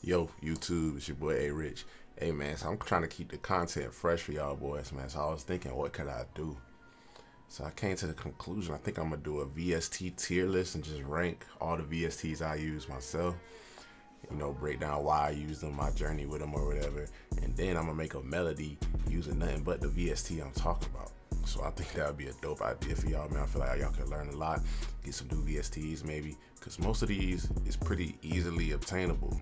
Yo, YouTube, it's your boy Richh. Hey man, so I'm trying to keep the content fresh for y'all boys, man. So I was thinking, what could I do? So I came to the conclusion, I think I'm gonna do a VST tier list and just rank all the VSTs I use myself. You know, break down why I use them, my journey with them or whatever. And then I'm gonna make a melody using nothing but the VST I'm talking about. So I think that would be a dope idea for y'all, man. I feel like y'all can learn a lot, get some new VSTs maybe, because most of these is pretty easily obtainable.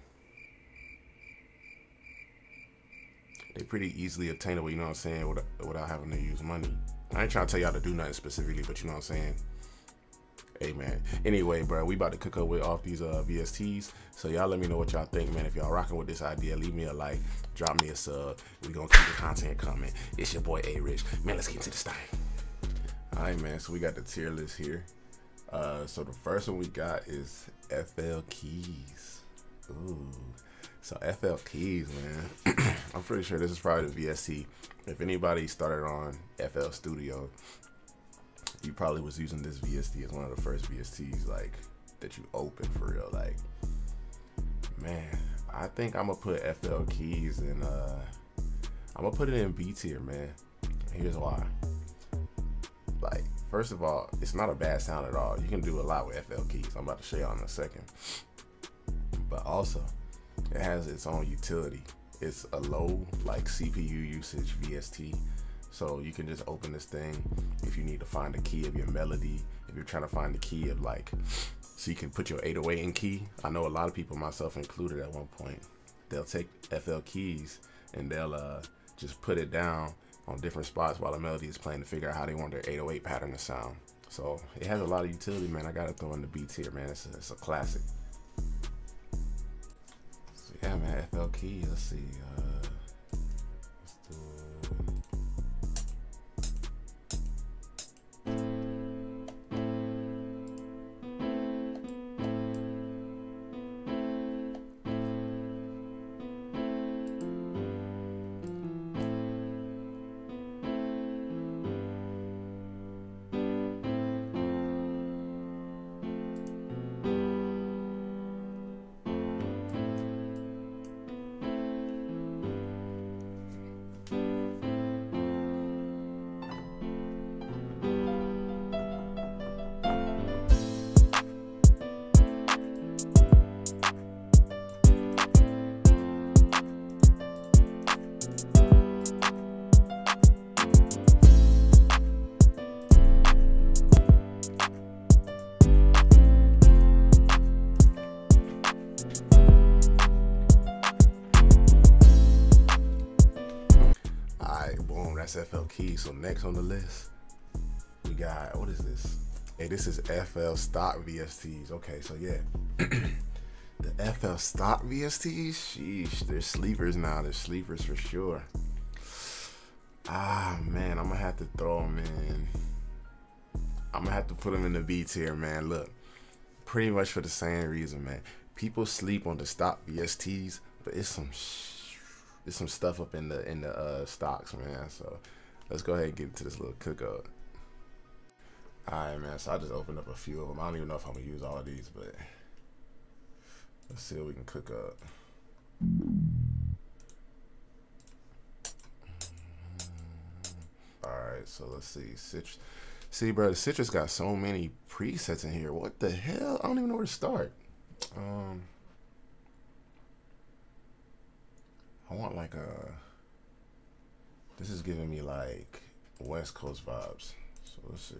They're pretty easily obtainable, you know what I'm saying, without having to use money. I ain't trying to tell y'all to do nothing specifically, but you know what I'm saying. Hey man, anyway bro, we about to cook up with off these VSTs, so y'all let me know what y'all think, man. If y'all rocking with this idea, leave me a like, drop me a sub. We gonna keep the content coming. It's your boy Richh, man. Let's get into this thing. All right man, so we got the tier list here. So the first one we got is FL Keys. Ooh, so FL Keys, man. I'm pretty sure this is probably the VST. If anybody started on FL Studio, you probably was using this VST as one of the first VSTs like that you open for real. Like, man, I think I'm gonna put FL Keys in I'm gonna put it in B tier, man. Here's why. Like, first of all, it's not a bad sound at all. You can do a lot with FL Keys. I'm about to show y'all in a second. But also, it has its own utility. It's a low like CPU usage VST. So you can just open this thing if you need to find the key of your melody, if you're trying to find the key of like, so you can put your 808 in key. I know a lot of people, myself included at one point, they'll take FL Keys and they'll just put it down on different spots while the melody is playing to figure out how they want their 808 pattern to sound. So it has a lot of utility, man. I gotta throw in the B tier, man. It's a classic. So yeah, man, FL Keys, let's see. Let's do FL Keys. So next on the list, we got, what is this? Hey, this is FL Stock VSTs. Okay, so yeah, the FL Stock VSTs, sheesh, they're sleepers now. They're sleepers for sure. Ah, man, I'm gonna have to throw them in. I'm gonna have to put them in the B tier, man. Look, pretty much for the same reason, man. People sleep on the stock VSTs, but it's some stuff up in the stocks, man. So let's go ahead and get into this little cook up. All right, man. So I just opened up a few of them. I don't even know if I'm gonna use all of these, but let's see what we can cook up. All right, so let's see. Citrus. See, bro, the Citrus got so many presets in here. What the hell? I don't even know where to start. I want like this is giving me like West Coast vibes. So let's see.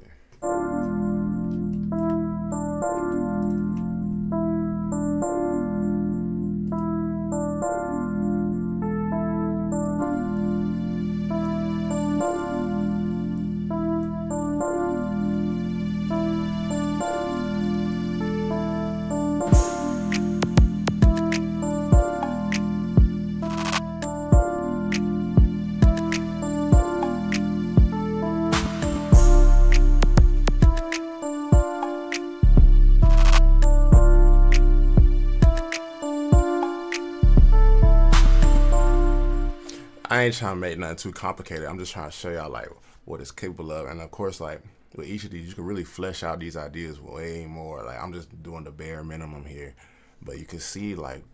I ain't trying to make nothing too complicated. I'm just trying to show y'all like what it's capable of. And of course, like with each of these, you can really flesh out these ideas way more. Like I'm just doing the bare minimum here, but you can see like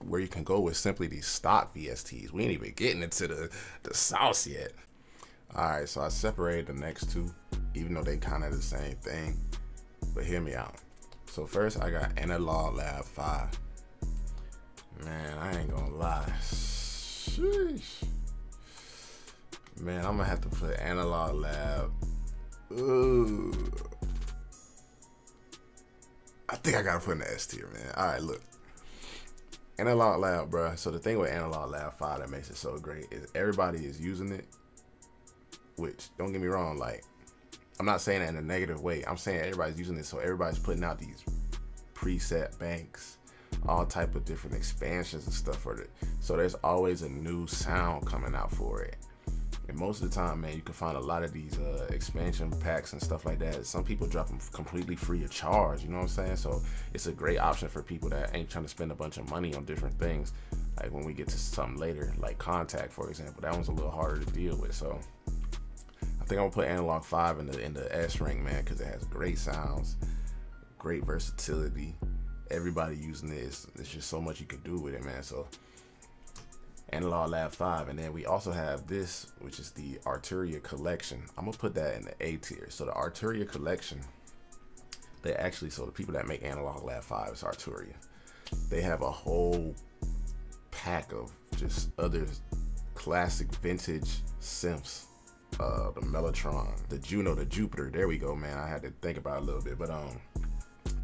where you can go with simply these stock VSTs. We ain't even getting into the sauce yet. All right, so I separated the next two, even though they kind of the same thing. But hear me out. So first, I got Analog Lab 5. Man, I ain't gonna lie. Sheesh. Man, I'm gonna have to put Analog Lab. Ooh. I think I gotta put in the S tier, man. All right, look. Analog Lab, bruh. So the thing with Analog Lab 5 that makes it so great is everybody is using it. Which, don't get me wrong, like, I'm not saying that in a negative way. I'm saying everybody's using it, so everybody's putting out these preset banks, all type of different expansions and stuff for it. So there's always a new sound coming out for it. And most of the time, man, you can find a lot of these expansion packs and stuff like that. Some people drop them completely free of charge, you know what I'm saying? So it's a great option for people that ain't trying to spend a bunch of money on different things. Like when we get to something later, like Contact, for example, that one's a little harder to deal with. So I think I'm gonna put Analog 5 in the S rank, man, because it has great sounds, great versatility. Everybody using this, there's just so much you can do with it, man. So Analog Lab 5, and then we also have this, which is the Arturia collection. I'm gonna put that in the A tier. So the Arturia collection, they actually, so the people that make Analog Lab 5 is Arturia. They have a whole pack of just other classic vintage synths. The Mellotron, the Juno, the Jupiter. There we go, man. I had to think about it a little bit, but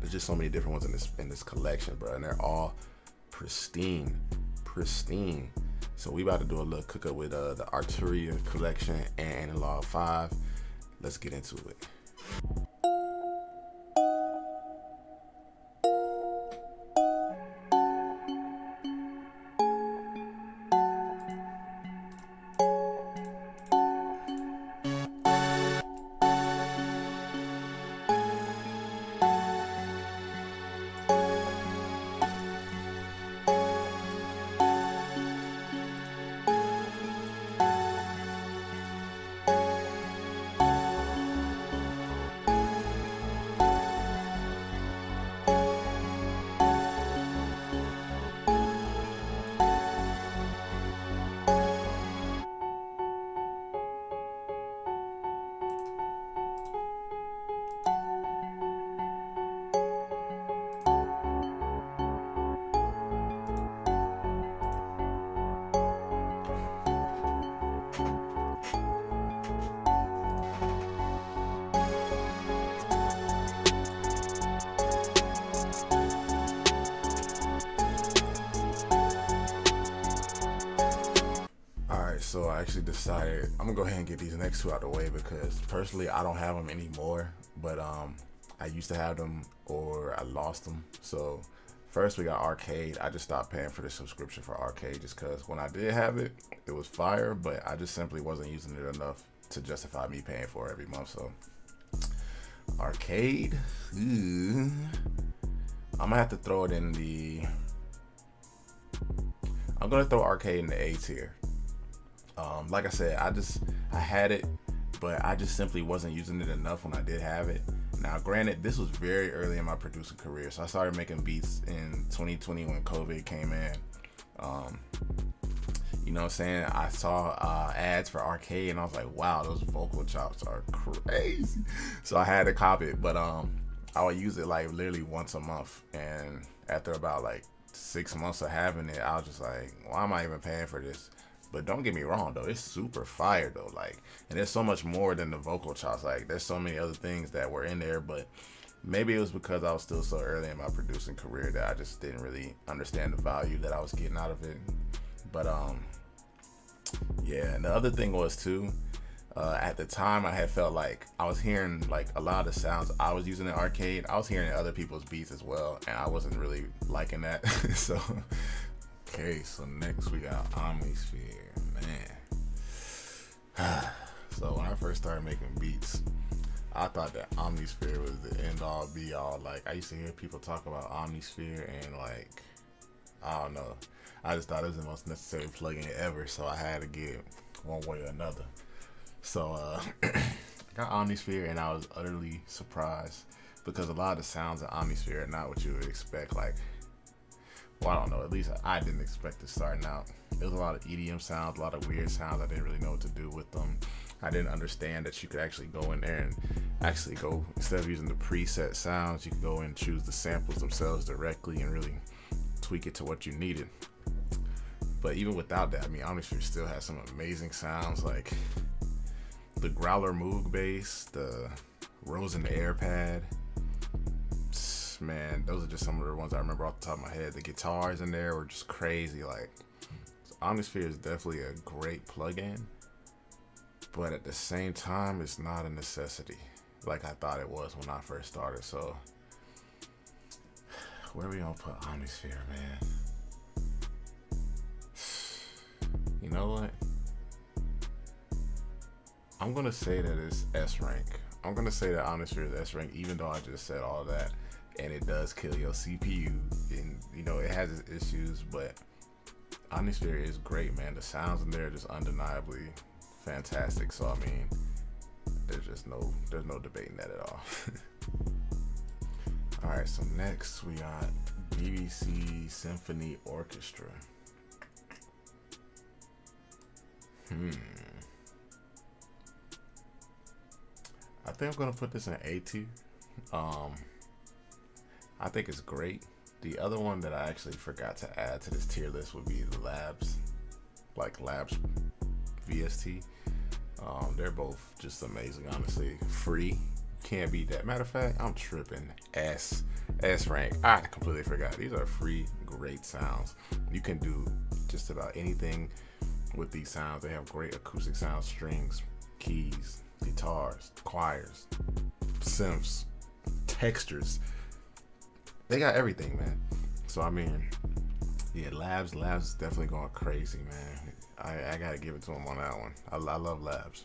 there's just so many different ones in this collection, bro, and they're all pristine. So we about to do a little cook up with the Arturia collection and Analog 5. Let's get into it. So I actually decided I'm gonna go ahead and get these next two out of the way because personally I don't have them anymore, but I used to have them or I lost them. So first we got Arcade. I just stopped paying for the subscription for Arcade just because when I did have it, it was fire, but I just simply wasn't using it enough to justify me paying for it every month. So Arcade, I'm gonna have to throw it in the, I'm gonna throw Arcade in the A tier. Like I said, I had it, but I just simply wasn't using it enough when I did have it. Now, granted, this was very early in my producing career, so I started making beats in 2020 when COVID came in. You know what I'm saying? I saw ads for Arcade, and I was like, wow, those vocal chops are crazy. So I had to cop it, but I would use it like literally once a month, and after about like 6 months of having it, I was just like, why am I even paying for this? But don't get me wrong though, it's super fire though, like, and there's so much more than the vocal chops. Like, there's so many other things that were in there, but maybe it was because I was still so early in my producing career that I just didn't really understand the value that I was getting out of it. But yeah, and the other thing was too, at the time I had felt like I was hearing like a lot of the sounds I was using in Arcade, I was hearing in other people's beats as well, and I wasn't really liking that. So okay, so next we got Omnisphere, man. So when I first started making beats, I thought that Omnisphere was the end all be all. Like, I used to hear people talk about Omnisphere and like, I don't know, I just thought it was the most necessary plugin ever, so I had to get it one way or another. So I got Omnisphere and I was utterly surprised because a lot of the sounds of Omnisphere are not what you would expect. Like, well, I don't know, at least I didn't expect it starting out. There was a lot of EDM sounds, a lot of weird sounds. I didn't really know what to do with them. I didn't understand that you could actually go in there and actually go, instead of using the preset sounds, you could go and choose the samples themselves directly and really tweak it to what you needed. But even without that, I mean, Omnisphere still has some amazing sounds, like the Growler Moog bass, the Rose in the Air pad. Man, those are just some of the ones I remember off the top of my head. The guitars in there were just crazy. Like, Omnisphere is definitely a great plugin, but at the same time, it's not a necessity like I thought it was when I first started. So, where are we gonna put Omnisphere, man? You know what? I'm gonna say that it's S rank. I'm gonna say that Omnisphere is S rank, even though I just said all that. And it does kill your CPU, and you know it has its issues, but Omnisphere is great, man. The sounds in there are just undeniably fantastic. So I mean, there's no debating that at all. All right, so next we got BBC Symphony Orchestra. I think I'm gonna put this in A tier. I think it's great. The other one that I actually forgot to add to this tier list would be the Labs, like Labs VST. They're both just amazing, honestly. Free, can't beat that. Matter of fact, I'm tripping. S rank. I completely forgot. These are free, great sounds. You can do just about anything with these sounds. They have great acoustic sounds, strings, keys, guitars, choirs, synths, textures. They got everything, man. So I mean, yeah, Labs is definitely going crazy, man. I gotta give it to them on that one. I love Labs.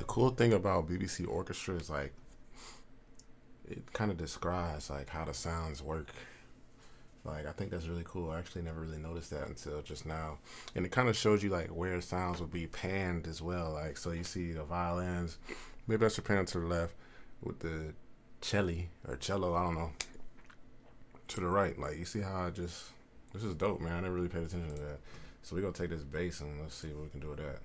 Cool thing about BBC Orchestra is like it kind of describes like how the sounds work. Like I think that's really cool. I actually never really noticed that until just now, and it kind of shows you like where sounds would be panned as well. Like so you see the violins, maybe I should pan it to the left with the cello, I don't know, to the right. Like you see how this is dope, man. I never really paid attention to that. So we're gonna take this bass and let's see what we can do with that.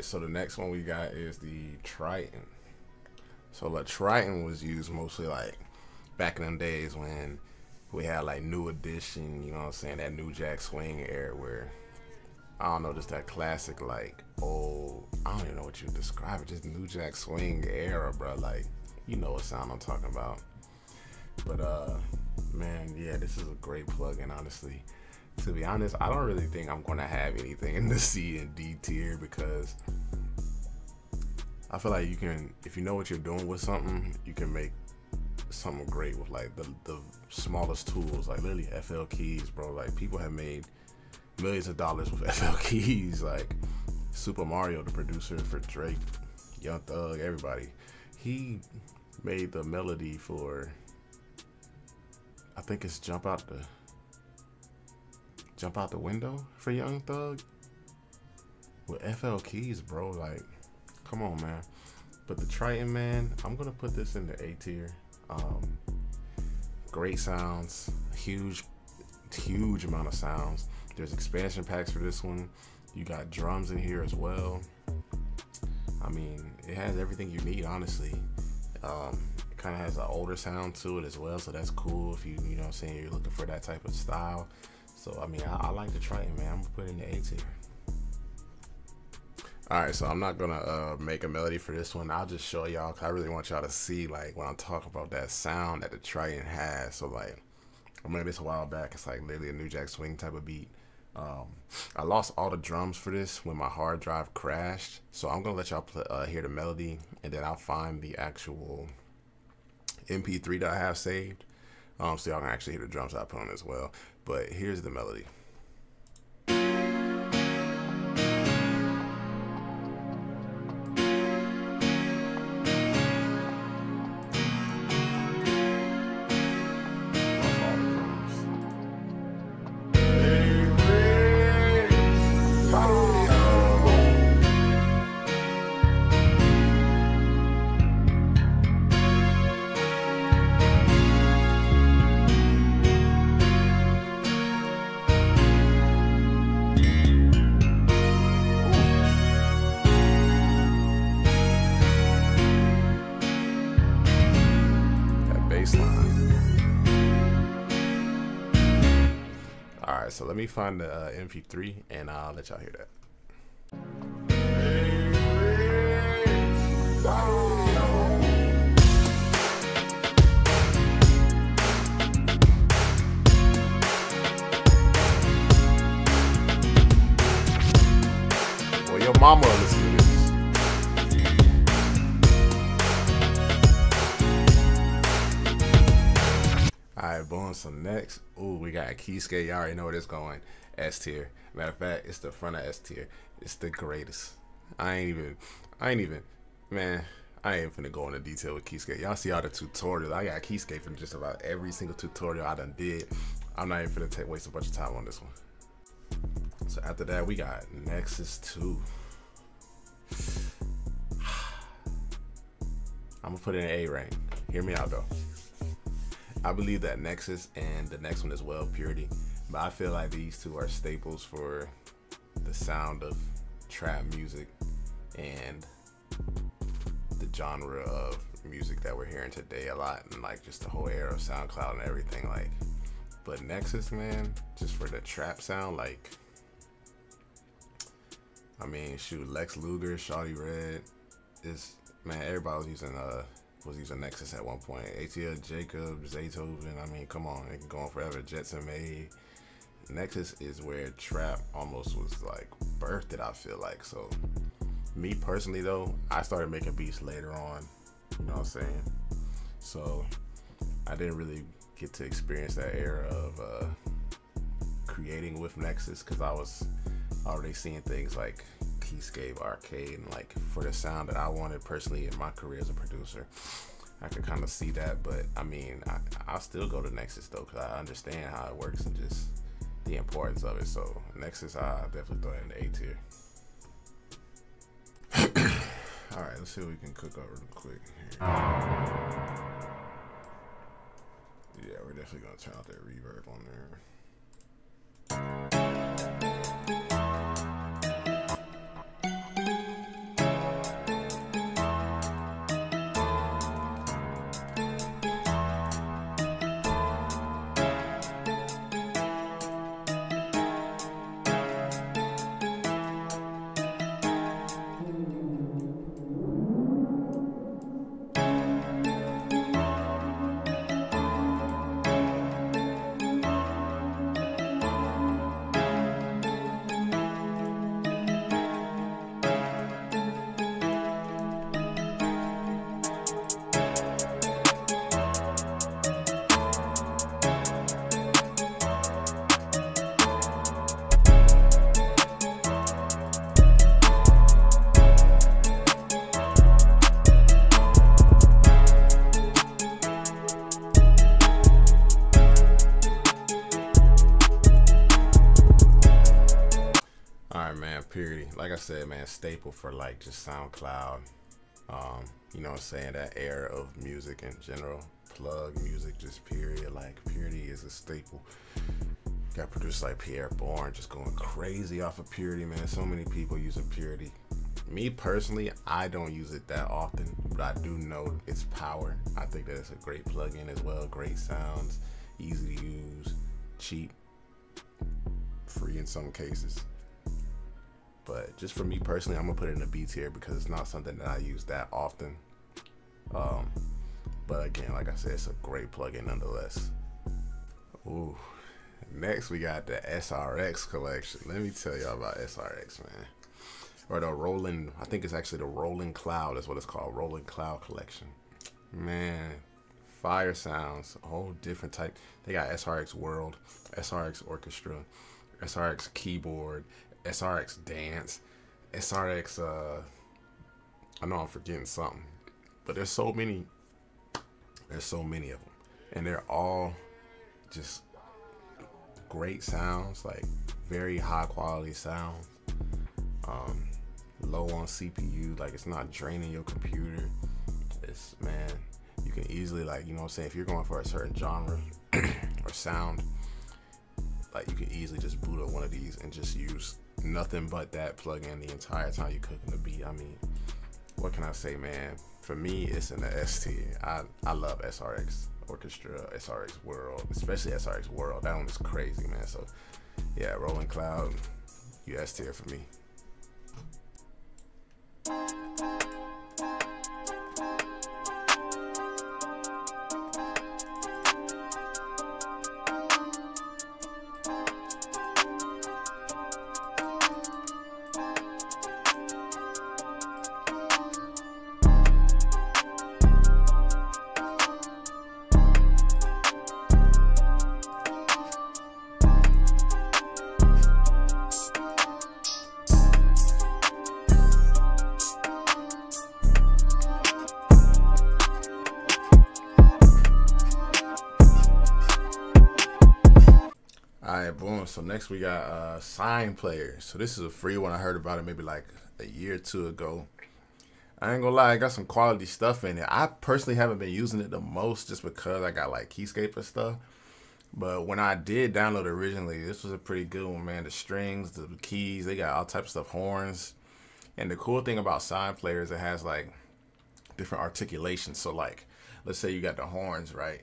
So the next one we got is the Triton. So the Triton was used mostly like back in them days when we had like New Edition, you know what I'm saying, that New Jack Swing era where, I don't know, just that classic like old, I don't even know what you would describe it, just New Jack Swing era, bro. Like, you know what sound I'm talking about. But man, yeah, this is a great plugin, honestly. To be honest, I don't really think I'm gonna have anything in the C and D tier because I feel like you can, if you know what you're doing with something, you can make something great with like the smallest tools, like literally FL keys, bro. Like people have made millions of dollars with FL keys. Like Super Mario, the producer for Drake, Young Thug, everybody. He made the melody for, I think it's Jump Out the Window for Young Thug with FL keys, bro. Like, come on, man. But the Triton, man, I'm gonna put this in the A tier. Great sounds, huge amount of sounds. There's expansion packs for this one. You got drums in here as well. I mean, it has everything you need, honestly. It kind of has an older sound to it as well, so that's cool if you know what I'm saying, you're looking for that type of style. So I mean, I like the Triton, man. I'm gonna put it in the A tier. Alright, so I'm not gonna make a melody for this one. I'll just show y'all, because I really want y'all to see, like, when I'm talking about that sound that the Triton has. So like, I made this a while back. It's like literally a New Jack Swing type of beat. I lost all the drums for this when my hard drive crashed, so I'm gonna let y'all hear the melody, and then I'll find the actual MP3 that I have saved, so y'all can actually hear the drums I put on as well. But here's the melody. Alright, so let me find the MP3 and I'll let y'all hear that. Well, your mama will listen to this. Alright, boom. So next, ooh, we got Keyscape. Y'all already know where this going. S tier. Matter of fact, it's the front of S tier. It's the greatest. I ain't even, man, I ain't finna go into detail with Keyscape. Y'all see all the tutorials. I got Keyscape in just about every single tutorial I done did. I'm not even finna waste a bunch of time on this one. So after that, we got Nexus 2. I'm gonna put it in A rank. Hear me out though. I believe that Nexus and the next one as well, Purity, but I feel like these two are staples for the sound of trap music and the genre of music that we're hearing today a lot, and like just the whole era of SoundCloud and everything. Like, but Nexus, man, just for the trap sound, like, I mean, shoot, Lex Luger, Shawty Red, is, man, everybody was using Nexus at one point. ATL Jacob, Zaytoven, I mean, come on, it can go on forever. Jetson May. Nexus is where trap almost was like birthed, I feel like. So me personally though, I started making beats later on, you know what I'm saying? So I didn't really get to experience that era of creating with Nexus, because I was already seeing things like Keyscape, Arcade, and like for the sound that I wanted personally in my career as a producer, I could kind of see that. But I mean, I'll still go to Nexus though, because I understand how it works and just the importance of it. So Nexus, I definitely throw it in the A tier. All right, let's see what we can cook up real quick here. Yeah, we're definitely gonna turn out that reverb on there. Purity. Like I said, man, staple for like just SoundCloud. You know what I'm saying? That era of music in general. Plug music, just period. Like Purity is a staple. Got producers like Pierre Bourne just going crazy off of Purity, man. So many people using Purity. Me personally, I don't use it that often, but I do know its power. I think that it's a great plugin as well. Great sounds, easy to use, cheap, free in some cases. But just for me personally, I'm gonna put it in the B tier because it's not something that I use that often. But again, like I said, it's a great plugin nonetheless. Ooh. Next, we got the SRX collection. Let me tell y'all about SRX, man. Or the Roland, I think it's actually the Roland Cloud is what it's called. Roland Cloud collection. Man, fire sounds, a whole different type. They got SRX World, SRX Orchestra, SRX Keyboard, SRX Dance, SRX, I know I'm forgetting something, but there's so many of them. And they're all just great sounds, like very high quality sounds. Low on CPU, like it's not draining your computer. It's, man, you can easily, like, you know what I'm saying, if you're going for a certain genre or sound, like you can easily just boot up one of these and just use nothing but that plugin the entire time you're cooking the beat. I mean, what can I say, man? For me, it's in the S tier. I love SRX Orchestra, SRX World, especially SRX World. That one is crazy, man. So yeah, Roland Cloud, you S tier for me. Alright, boom. So next we got SINE Player. So this is a free one. I heard about it maybe like a year or two ago. I ain't gonna lie, I got some quality stuff in it. I personally haven't been using it the most just because I got like Keyscape and stuff. But when I did download it originally, this was a pretty good one, man. The strings, the keys, they got all types of stuff, horns. And the cool thing about SINE Player is it has like different articulations. So like, let's say you got the horns, right?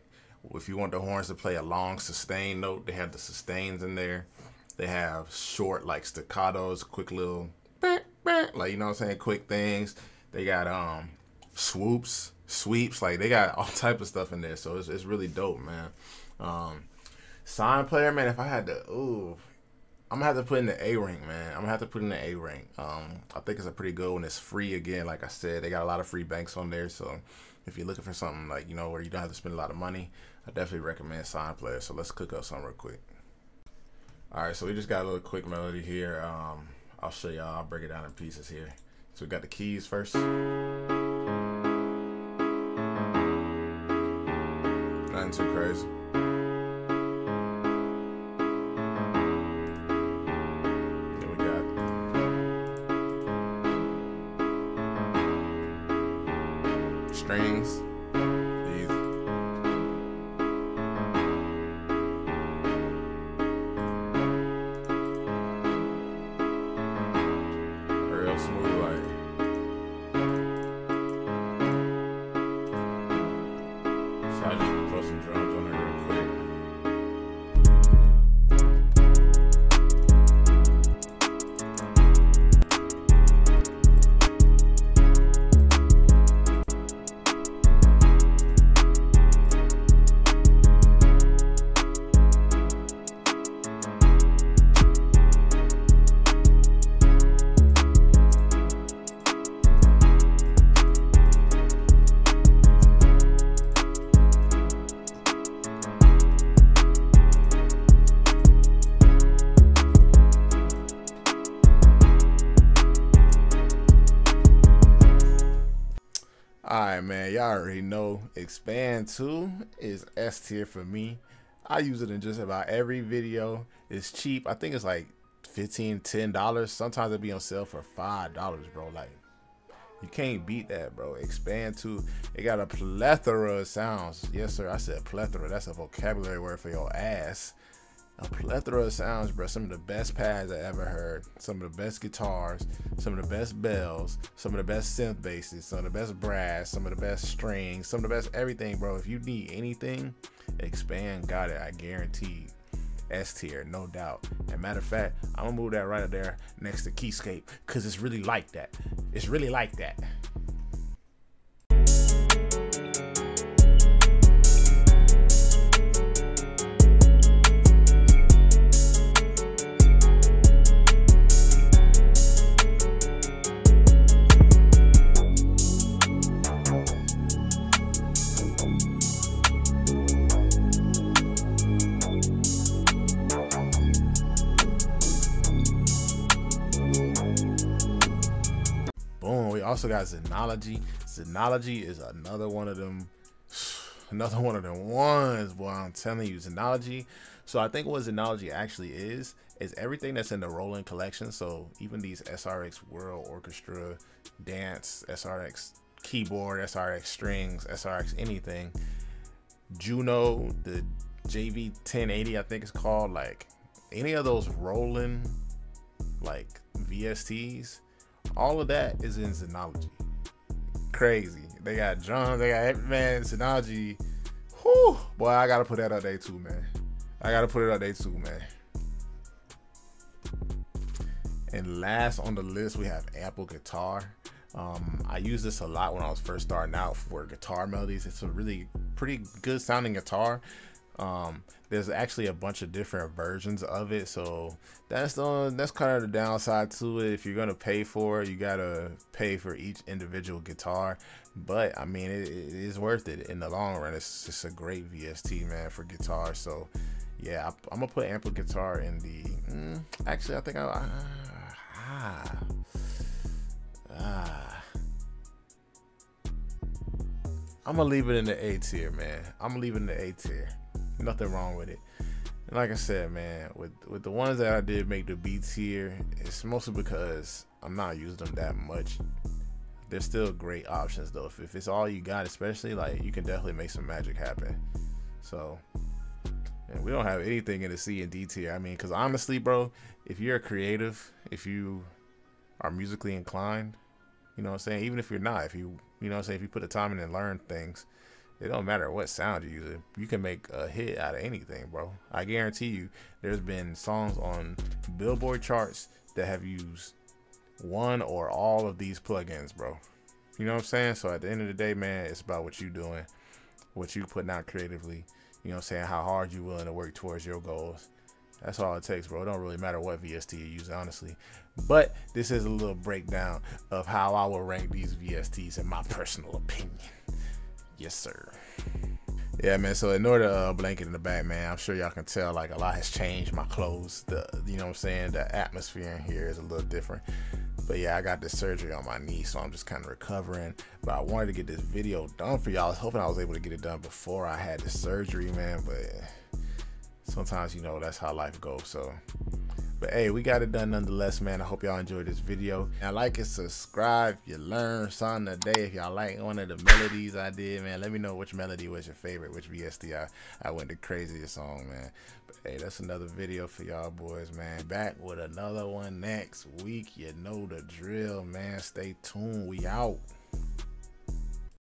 If you want the horns to play a long sustain note, they have the sustains in there. They have short like staccatos, quick little like, you know what I'm saying, quick things. They got swoops, sweeps, like they got all type of stuff in there. So it's really dope, man. SINE Player, man, if I had to, I'm gonna have to put in the A rank, man. I'm gonna have to put in the A rank. I think it's a pretty good one. It's free again, like I said. They got a lot of free banks on there, so if you're looking for something like, you know, where you don't have to spend a lot of money, I definitely recommend SINE Player. So let's cook up something real quick. All right, so we just got a little quick melody here. I'll show y'all. I'll break it down in pieces here. So we got the keys first. Nothing too crazy. Then we got strings. Alright, man, y'all already know Xpand 2 is S tier for me. I use it in just about every video. It's cheap. I think it's like $15, $10. Sometimes it be on sale for $5, bro. Like, you can't beat that, bro. Xpand 2, it got a plethora of sounds. Yes, sir, I said plethora. That's a vocabulary word for your ass. A plethora of sounds, bro. Some of the best pads I ever heard. Some of the best guitars. Some of the best bells. Some of the best synth basses. Some of the best brass. Some of the best strings. Some of the best everything, bro. If you need anything, Xpand got it. I guarantee. S tier, no doubt. And matter of fact, I'm gonna move that right up there next to Keyscape, because it's really like that. It's really like that. We also got Zenology. Zenology is another one of them ones, boy. I'm telling you, Zenology. So I think what Zenology actually is everything that's in the Roland collection. So even these SRX World Orchestra, Dance, SRX Keyboard, SRX Strings, SRX anything, Juno, the JV 1080, I think it's called, like any of those Roland like VSTs. All of that is in Zenology. Crazy. They got drums, they got man, Zenology. Whew, boy, I gotta put that up there too, man. I gotta put it up there too, man. And last on the list, we have Ample Guitar. I used this a lot when I was first starting out for guitar melodies. It's a really pretty good sounding guitar. There's actually a bunch of different versions of it, so that's kind of the downside to it. If you're gonna pay for it, you gotta pay for each individual guitar, but I mean it is worth it in the long run. It's just a great VST, man, for guitar. So yeah, I'm gonna put Ample Guitar in the actually I think I'm gonna leave it in the A tier, man. I'm gonna leave it in the A tier. Nothing wrong with it. And like I said, man, with the ones that I did make the B tier, it's mostly because I'm not using them that much. They're still great options though. If it's all you got, especially, like, you can definitely make some magic happen. So, and we don't have anything in the C and D tier. I mean, because honestly, bro, if you're a creative, if you are musically inclined, you know what I'm saying, even if you're not, if you know what I'm saying, if you put the time in and learn things, it don't matter what sound you use. You can make a hit out of anything, bro. I guarantee you, there's been songs on Billboard charts that have used one or all of these plugins, bro. You know what I'm saying? So at the end of the day, man, it's about what you doing, what you putting out creatively. You know what I'm saying? How hard you willing to work towards your goals. That's all it takes, bro. It don't really matter what VST you use, honestly. But this is a little breakdown of how I will rank these VSTs in my personal opinion. Yes, sir. Yeah, man, so ignore the blanket in the back, man. I'm sure y'all can tell, like, a lot has changed. My clothes, you know what I'm saying, the atmosphere in here is a little different. But yeah, I got this surgery on my knee, so I'm just kind of recovering. But I wanted to get this video done for y'all. I was hoping I was able to get it done before I had the surgery, man. But sometimes, you know, that's how life goes. So, but hey, we got it done nonetheless, man. I hope y'all enjoyed this video. And like and subscribe if you learned something today. If y'all like one of the melodies I did, man, let me know which melody was your favorite, which VST I went the craziest on, man. But hey, that's another video for y'all boys, man. Back with another one next week. You know the drill, man. Stay tuned. We out.